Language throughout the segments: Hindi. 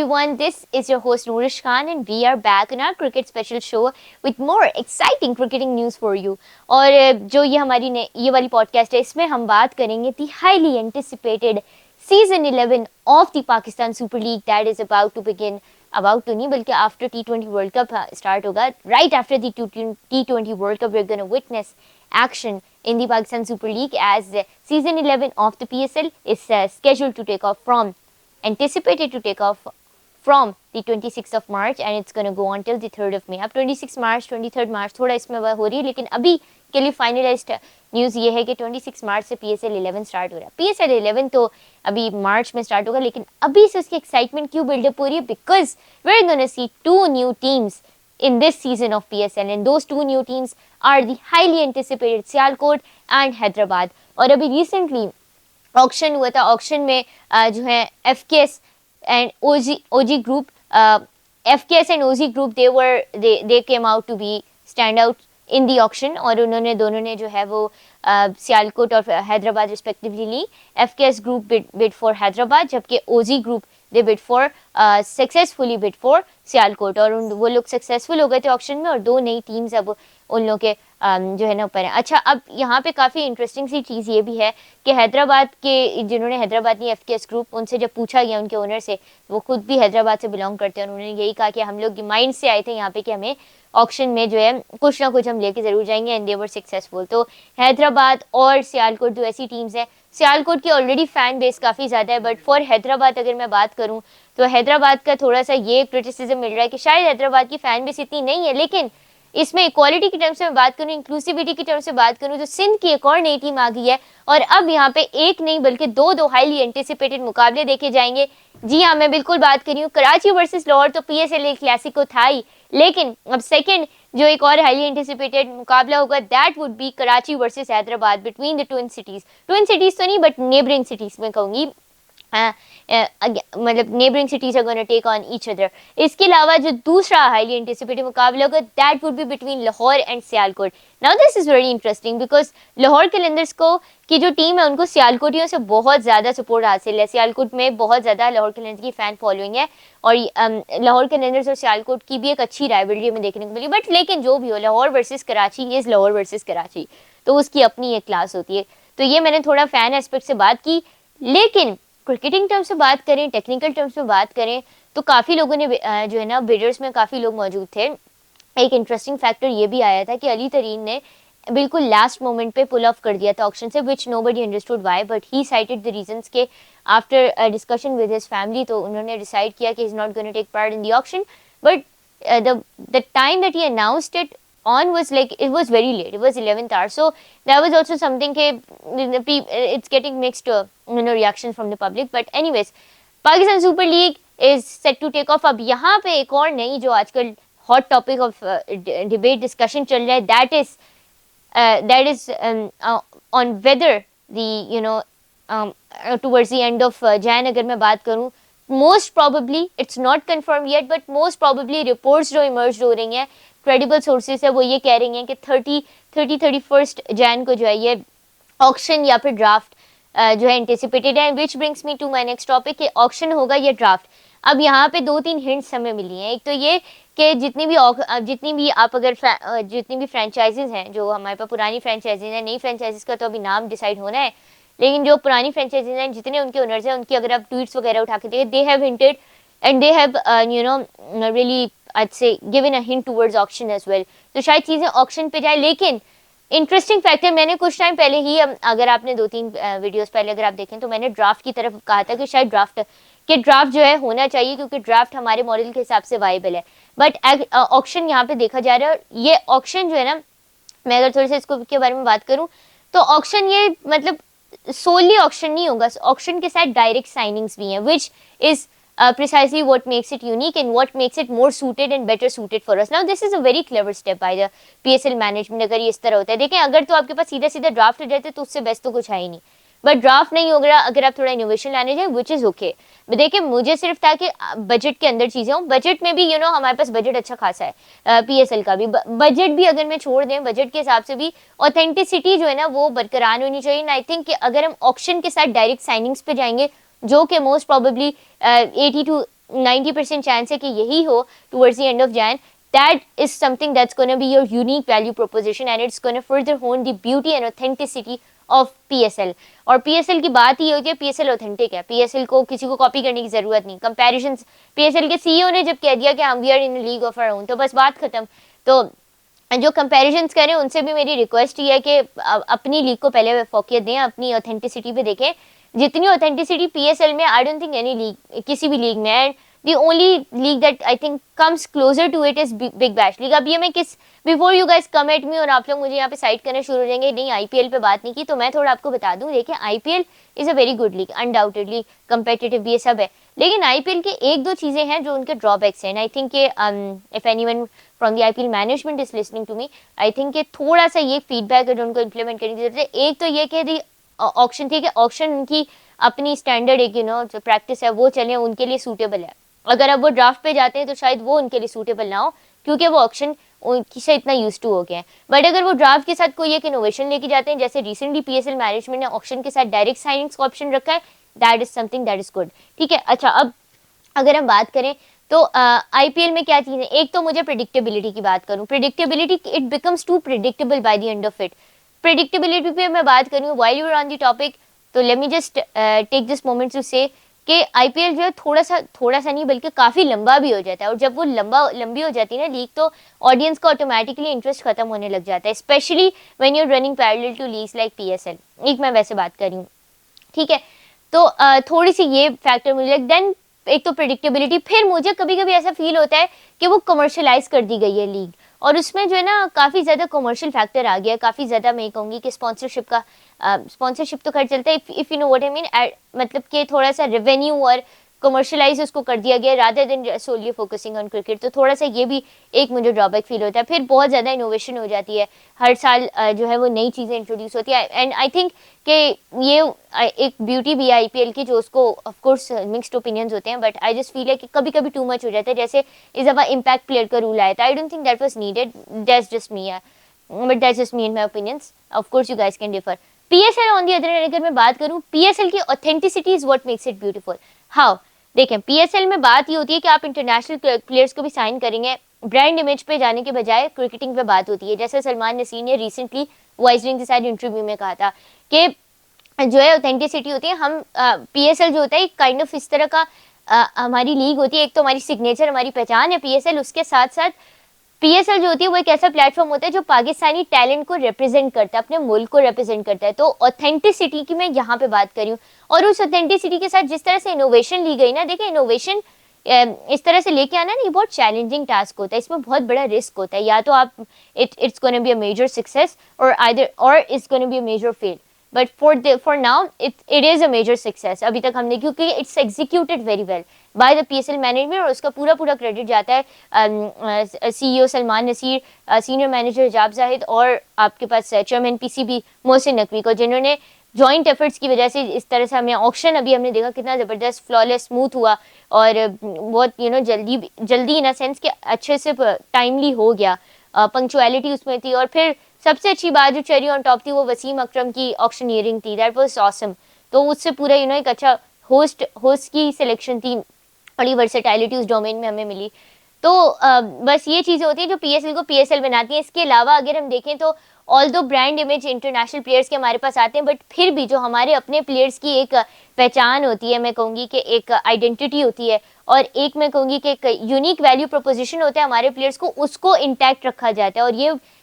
everyone, this is your host Nourish Khan and we are back in our cricket special show with more exciting cricketing news for you. और जो ये वाली पॉडकास्ट है इसमें हम बात करेंगे the highly anticipated season 11 of the Pakistan super league that is about to begin. About तो नहीं बल्कि after T20 world cup start होगा. Right after the T20 world cup we are gonna witness action in the Pakistan Super League as season 11 of the PSL is scheduled to take off from anticipated to take off from the 26th of March and it's going to go on till the 3rd of May. अब 26 मार्च 23rd मार्च थोड़ा इसमें हो रही है लेकिन अभी के लिए फाइनलाइज्ड न्यूज़ ये है कि 26 मार्च से PSL 11 स्टार्ट हो रहा है. PSL 11 तो अभी मार्च में स्टार्ट होगा लेकिन अभी से उसकी एक्साइटमेंट क्यों बिल्डअप हो रही है? Because we are gonna see 2 new teams in this season of PSL and those 2 new teams are the highly anticipated Sialkot and Hyderabad. और अभी recently ऑक्शन हुआ था. ऑक्शन में जो है FKS and OG group, FKS and OG group they came out to be stand out in the auction और उन्होंने दोनों ने जो है वो सियालकोट और हैदराबाद रिस्पेक्टिवली ली. FKS group bid for Hyderabad जबकि OG group they bid for successfully bid for Sialkot और वो लोग सक्सेसफुल हो गए थे ऑक्शन में और 2 नई टीम्स अब उन लोगों के जो है ना ऊपर है. अच्छा, अब यहाँ पे काफ़ी इंटरेस्टिंग सी चीज़ ये भी है कि हैदराबाद के जिन्होंने हैदराबाद नहीं FKS ग्रुप उनसे जब पूछा गया उनके ओनर से, वो खुद भी हैदराबाद से बिलोंग करते हैं. उन्होंने यही कहा कि हम लोग माइंड से आए थे यहाँ पे कि हमें ऑक्शन में जो है कुछ ना कुछ हम लेके ज़रूर जाएंगे एंड दे वर सक्सेसफुल. तो हैदराबाद और सियालकोट 2 ऐसी टीम्स हैं. सियालकोट की ऑलरेडी फ़ैन बेस काफ़ी ज़्यादा है बट फॉर हैदराबाद अगर मैं बात करूँ तो हैदराबाद का थोड़ा सा ये क्रिटिसिज्म मिल रहा है कि शायद हैदराबाद की फ़ैन बेस इतनी नहीं है. लेकिन इसमें इक्वालिटी की टर्म से मैं बात करूँ, इंक्लूसिविटी की टर्म से बात करूँ तो सिंध की एक और नई टीम आ गई है और अब यहाँ पे एक नहीं बल्कि दो हाईली एंटिसिपेटेड मुकाबले देखे जाएंगे. जी हाँ, मैं बिल्कुल बात कर रही हूँ कराची वर्सेस लाहौर. तो PSL क्लासिको था ही लेकिन अब सेकंड जो एक और हाईली एंटिसिपेटेड मुकाबला होगा that would be Karachi versus Hyderabad between the twin cities तो नहीं बट नेबरिंग सिटीज में कहूँगी. मतलब neighbouring cities are gonna take on each other. इसके अलावा जो दूसरा हाईली एंटिसिपेटेड मुकाबला होगा that would be between Lahore and Sialkot. Now this is very interesting because Lahore Qalandars को की जो टीम है उनको सियालकोटियों से बहुत ज़्यादा सपोर्ट हासिल है. सियालकोट में बहुत ज़्यादा लाहौर कलंदर्स की फ़ैन फॉलोइंग है और लाहौर कलंदर्स और सियालकोट की भी एक अच्छी राइवलरी में देखने को मिली. बट लेकिन जो भी हो, Lahore versus Karachi is Lahore versus Karachi, तो उसकी अपनी एक क्लास होती है. तो ये मैंने थोड़ा फ़ैन एस्पेक्ट से बात की. लेकिन क्रिकेटिंग टर्म्स में बात करें, टेक्निकल टर्म्स में बात करें तो काफ़ी लोगों ने जो है ना बिडर्स में काफ़ी लोग मौजूद थे. एक इंटरेस्टिंग फैक्टर ये भी आया था कि अली तरीन ने बिल्कुल लास्ट मोमेंट पे पुल ऑफ कर दिया था ऑक्शन से which nobody understood why but he cited the reasons के after discussion with his family तो उन्होंने डिसाइड किया कि is not gonna take part in the auction. But the time that he announced it on was like it was very late, it was 11th hour, so that was also something it's getting mixed reactions from the public. But anyways, Pakistan Super League is set to take off. अब यहाँ पे एक और नई जो आजकल hot topic of debate discussion चल रहा है that is on whether towards the end of Jan अगर मैं बात करूँ most probably it's not confirmed yet but most probably reports जो emerged हो रही हैं क्रेडिबल सोर्सेज है वो ये कह रही हैं कि 31st जैन को जो है ये ऑक्शन या फिर ड्राफ्ट जो है एंटिसिपेटेड है. Which brings me to my next topic कि ऑक्शन होगा या ड्राफ्ट. अब यहाँ पे 2-3 हिंट्स हमें मिली हैं. एक तो ये कि जितनी भी फ्रेंचाइजीज हैं जो हमारे पास पुरानी फ्रेंचाइजीज हैं, नई फ्रेंचाइजीज का तो अभी नाम डिसाइड होना है लेकिन जो पुरानी फ्रेंचाइजीज हैं जितने उनके ओनर्स हैं उनकी अगर आप ट्वीट्स वगैरह उठा के देखें they have hinted and they have really I'd say given a hint towards auction as well. तो शायद चीज़ें ऑक्शन पे जाए. लेकिन इंटरेस्टिंग फैक्टर मैंने कुछ टाइम पहले ही अगर आपने 2-3 वीडियोस पहले अगर आप देखें तो मैंने ड्राफ्ट की तरफ कहा था कि शायद ड्राफ्ट जो है होना चाहिए क्योंकि ड्राफ्ट हमारे मॉडल के हिसाब से वाइबल है. बट ऑक्शन यहाँ पे देखा जा रहा है और ये ऑक्शन जो है ना मैं अगर थोड़े से इसको के बारे में बात करूँ तो ऑक्शन ये मतलब सोली ऑक्शन नहीं होगा. ऑक्शन के साथ डायरेक्ट साइनिंग्स भी हैं which is precisely what makes it unique and what makes it more suited and better suited for us. Now this is a very clever step by the PSL management. अगर ये इस तरह होता है देखें अगर तो आपके पास सीधा ड्राफ्ट हो जाते तो उससे बेस्ट तो कुछ है ही नहीं. बट ड्राफ्ट नहीं होगा अगर आप थोड़ा इनोवेशन लाने जाए विच इज़ ओके. देखिए मुझे सिर्फ था कि बजट के अंदर चीज़ें हों. बजट में भी हमारे पास बजट अच्छा खासा है PSL का भी. बजट भी अगर मैं छोड़ दें बजट के हिसाब से भी ऑथेंटिसिटी जो है ना वो बरकरार होनी चाहिए. आई थिंक कि अगर हम ऑक्शन के साथ डायरेक्ट साइनिंग्स पे जाएंगे जो कि मोस्ट प्रोबेबली 80 to 90% चांस है कि यही हो towards the end of Jain. That is something that's going to be your unique value proposition and it's going to further hone the beauty and authenticity of PSL. और PSL की बात ये होती है, PSL ऑथेंटिक है, PSL को किसी को कॉपी करने की जरूरत नहीं. कंपैरिजन PSL के CEO ने जब कह दिया कि हम we are in league of our own, तो बस बात खत्म. तो जो कंपैरिजन्स करें उनसे भी मेरी रिक्वेस्ट ये है कि अपनी लीग को पहले फोकस दें, अपनी ऑथेंटिसिटी पे देखें. जितनी ऑथेंटिसिटी PSL में, I don't think any league, किसी भी लीग में. And the only league that I think comes closer to it is Big Bash League. अब ये मैं before you guys come at me और आप लोग मुझे यहाँ पे साइड करना शुरू हो जाएंगे, नहीं IPL पे बात नहीं की, तो मैं थोड़ा आपको बता दूं. देखिए IPL is a very good league, undoubtedly competitive भी ये सब है, लेकिन IPL के एक दो चीजें हैं जो उनके ड्रॉबैक्स हैं. I think if anyone from the IPL management is listening to me, I think कि थोड़ा सा ये फीडबैक है जो उनको इम्प्लीमेंट करने की जरूरत है. एक तो ये कि ऑक्शन थी कि ऑक्शन उनकी अपनी स्टैंडर्ड एक जो प्रैक्टिस है वो चले, उनके लिए सूटेबल है. अगर अब वो ड्राफ्ट पे जाते हैं तो शायद वो उनके लिए सूटेबल ना हो, क्योंकि वो ऑक्शन से इतना यूज टू हो गया है. बट अगर वो ड्राफ्ट के साथ कोई एक इनोवेशन लेके जाते हैं, जैसे रिसेंटली PSL मैनेजमेंट ने ऑक्शन के साथ डायरेक्ट साइनिंग्स का ऑप्शन रखा है, that is something that is good. ठीक है. अच्छा, अब अगर हम बात करें तो IPL में क्या चीज़ है. एक तो मुझे प्रिडिक्टेबिलिटी की बात करूं, predictability, it becomes too predictable by the end of it. Predictability पे मैं बात करूं while you are on the topic, तो let me just take this moment to say कि IPL जो है थोड़ा सा नहीं बल्कि काफी लंबा भी हो जाता है. और जब वो लंबी हो जाती है ना लीग, तो ऑडियंस का ऑटोमेटिकली इंटरेस्ट खत्म होने लग जाता है, specially when you are running parallel two leagues like PSL. एक मैं वैसे बात कर रही हूँ. ठीक है. तो थोड़ी सी ये फैक्टर मुझे देन, एक तो प्रिडिक्टेबिलिटी, फिर मुझे कभी कभी ऐसा फील होता है कि वो कमर्शलाइज कर दी गई है लीग, और उसमें जो है ना काफ़ी ज़्यादा कमर्शियल फैक्टर आ गया है. काफ़ी ज़्यादा मैं कहूँगी कि स्पॉन्सरशिप तो खैर चलता है, if you know what I mean, मतलब कि थोड़ा सा रेवेन्यू और कमर्शलाइज उसको कर दिया गया rather than solely focusing on cricket. तो थोड़ा सा ये भी एक मुझे ड्रॉबैक फील होता है. फिर बहुत ज़्यादा इनोवेशन हो जाती है, हर साल जो है वो नई चीज़ें इंट्रोड्यूस होती है. एंड आई थिंक कि ये एक ब्यूटी भी है IPL की, जो उसको ऑफ कोर्स मिक्स्ड ओपिनियंस होते हैं, बट आई जस्ट फील है कि कभी कभी टू मच हो जाता है. जैसे इस दफ़ा इम्पैक्ट प्लेयर का रूल आया था, I don't think that was needed, that's just me, but that's just me in my opinions. Of course you guys can differ. PSL on the other hand अगर मैं बात करूं, PSL की authenticity is what makes it beautiful. How? देखें, PSL में बात ये होती है कि आप इंटरनेशनल प्लेयर्स को भी साइन करेंगे, ब्रांड इमेज पे जाने के बजाय क्रिकेटिंग पे बात होती है. जैसे सलमान नसीर ने रिसेंटली वाइजरिंग के साथ इंटरव्यू में कहा था कि जो है ऑथेंटिसिटी होती है. हम PSL जो होता है काइंड ऑफ इस तरह का हमारी लीग होती है. एक तो हमारी सिग्नेचर, हमारी पहचान है PSL, उसके साथ साथ PSL जो होती है वो एक ऐसा प्लेटफॉर्म होता है जो पाकिस्तानी टैलेंट को रिप्रेजेंट करता है, अपने मुल्क को रिप्रेजेंट करता है. तो ऑथेंटिसिटी की मैं यहाँ पे बात कर रही हूँ. और उस ऑथेंटिसिटी के साथ जिस तरह से इनोवेशन ली गई ना, देखिए इनोवेशन इस तरह से लेके आना ना, ये बहुत चैलेंजिंग टास्क होता है, इसमें बहुत बड़ा रिस्क होता है. या तो आप it's gonna be a major success और it's gonna be a major fail. But for now it is a major success अभी तक हमने, क्योंकि it's executed very well by the PSL management, और उसका पूरा क्रेडिट जाता है CEO Salman Naseer, senior manager Hijab Zahid, और आपके पास चेयरमैन PCB मोहसिन नकवी को, जिन्होंने जॉइंट एफर्ट्स की वजह से इस तरह से हमें ऑक्शन अभी हमने देखा कितना ज़बरदस्त फ्लॉलेस स्मूथ हुआ, और बहुत जल्दी इन अ सेंस कि अच्छे से टाइमली हो गया, पंक्चुअलिटी उसमें थी. और फिर सबसे अच्छी बात जो चेरी ऑन टॉप थी वो वसीम अकरम की ऑक्शनियरिंग थी, दैट वाज ऑसम. तो उससे पूरा एक अच्छा होस्ट की सिलेक्शन थी, बड़ी वर्सेटैलिटी उस डोमेन में हमें मिली. तो बस ये चीज़ें होती हैं जो PSL को PSL बनाती हैं. इसके अलावा अगर हम देखें तो although brand image international players के हमारे पास आते हैं, बट फिर भी जो हमारे अपने प्लेयर्स की एक पहचान होती है, मैं कहूँगी कि एक आइडेंटिटी होती है, और एक मैं कहूँगी कि एक यूनिक वैल्यू प्रोपोजिशन होता है हमारे प्लेयर्स को, उसको इंटैक्ट रखा जाता है. और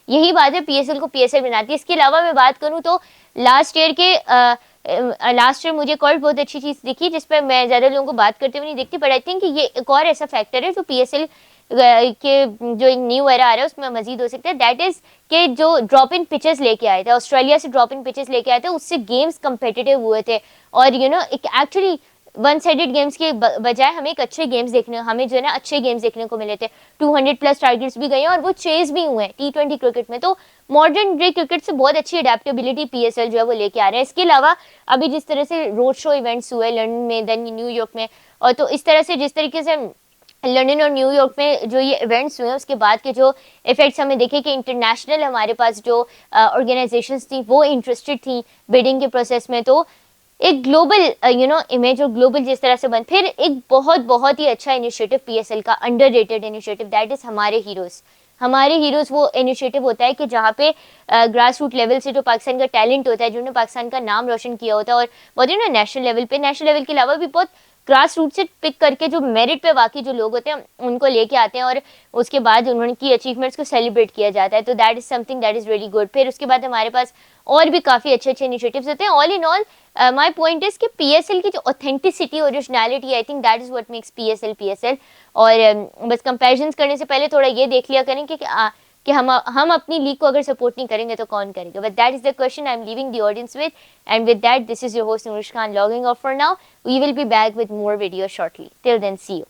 यही बात है PSL को PSL बनाती है. इसके अलावा मैं बात करूँ तो लास्ट ईयर मुझे एक और बहुत अच्छी चीज़ दिखी, जिस पर मैं ज़्यादा लोगों को बात करते हुए नहीं देखती, बट आई थिंक ये एक और ऐसा फैक्टर है जो PSL के जो एक न्यू एरा आ रहा है उसमें मजीद हो सकता है. दैट इज़ कि जो ड्रॉप इन पिचेस लेके आए थे, ऑस्ट्रेलिया से ड्रॉप इन पिचेस लेके आए थे, उससे गेम्स कंपेटिटिव हुए थे. और एक एक्चुअली वन साइडेड गेम्स के बजाय हमें एक अच्छे गेम्स हमें जो है ना अच्छे गेम्स देखने को मिले थे. 200+ टारगेट्स भी गए हैं और वो चेज भी हुए हैं T20 क्रिकेट में. तो मॉडर्न डे क्रिकेट से बहुत अच्छी अडेप्टेबिलिटी PSL जो है वो लेके आ रहे हैं. इसके अलावा अभी जिस तरह से रोड शो इवेंट्स हुए लंदन में, देन न्यूयॉर्क में, और तो इस तरह से जिस तरीके से लंदन और न्यूयॉर्क में जो ये इवेंट्स हुए, उसके बाद के जो इफेक्ट्स हमें देखे कि इंटरनेशनल हमारे पास जो ऑर्गेनाइजेशंस थी वो इंटरेस्टेड थी बिडिंग के प्रोसेस में. तो एक ग्लोबल इमेज और ग्लोबल जिस तरह से बन, फिर एक बहुत बहुत ही अच्छा इनिशिएटिव पीएसएल का, अंडररेटेड इनिशिएटिव, दैट इज हमारे हीरोज। हमारे हीरोज वो इनिशिएटिव होता है कि जहाँ पे ग्रास रूट लेवल से जो पाकिस्तान का टैलेंट होता है, जिन्होंने पाकिस्तान का नाम रोशन किया होता है, और बहुत ना नेशनल लेवल पे, नेशनल लेवल के अलावा भी बहुत ग्रास रूट से पिक करके जो मेरिट पे बाकी जो लोग होते हैं उनको लेके आते हैं, और उसके बाद उन्होंने की अचीवमेंट्स को सेलिब्रेट किया जाता है। तो that is something that is really good. फिर उसके बाद हमारे पास और भी काफ़ी अच्छे अच्छे इनिशिएटिव्स होते हैं। All in all my point is कि पीएसएल की जो authenticity, originality, I think that is what makes PSL PSL. और बस कंपैरिजंस करने से पहले थोड़ा ये देख लिया करें कि हम अपनी लीग को अगर सपोर्ट नहीं करेंगे तो कौन करेगा। But that is the question I am leaving the audience with, and with that this is your host Noorish Khan logging off for now. We will be back with more video shortly. Till then see you.